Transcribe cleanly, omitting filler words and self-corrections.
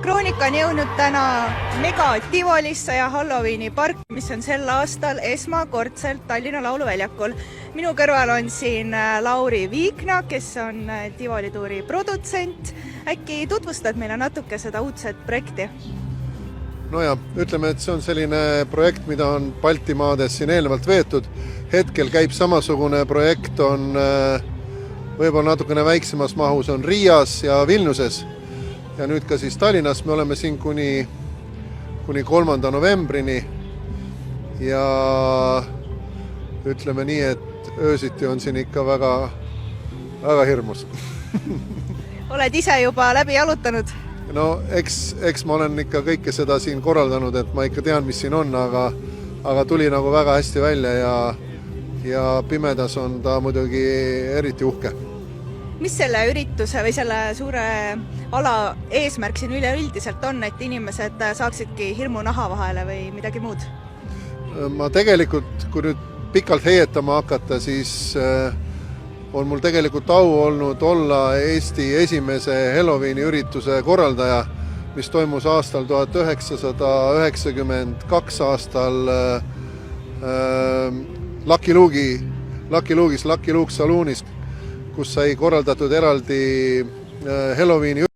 Kroonika on jõudnud täna Mega Tivolisse ja Halloweeni park, mis on sel aastal esmakordselt Tallinna Lauluväljakul. Minu kõrval on siin Lauri Viikna, kes on Tivoli tuuri produtsent. Äkki tutvustad meile natuke seda uudset projekti? No ja, ütleme, et see on selline projekt, mida on Baltimaades siin eelnevalt veetud. Hetkel käib samasugune projekt, on võib-olla natukene väiksemas mahus, on Riias ja Vilniuses. Ja nüüd ka siis Tallinnas me oleme siin kuni 3. novembrini ja ütleme nii, et öösiti on siin ikka väga hirmus. Oled ise juba läbi jalutanud? No eks ma olen ikka kõike seda siin korraldanud, et ma ikka tean, mis siin on, aga tuli nagu väga hästi välja ja pimedas on ta muidugi eriti uhke. Mis selle ürituse või selle suure ala eesmärk siin üleüldiselt on, et inimesed saaksidki hirmu naha vahele või midagi muud? Ma tegelikult, kui nüüd pikalt heietama hakata, siis on mul tegelikult au olnud olla Eesti esimese Halloweeni ürituse korraldaja, mis toimus aastal 1992 aastal Lucky Luke'is, Lucky Luke Saloonis, kus sai korraldatud eraldi Halloweeni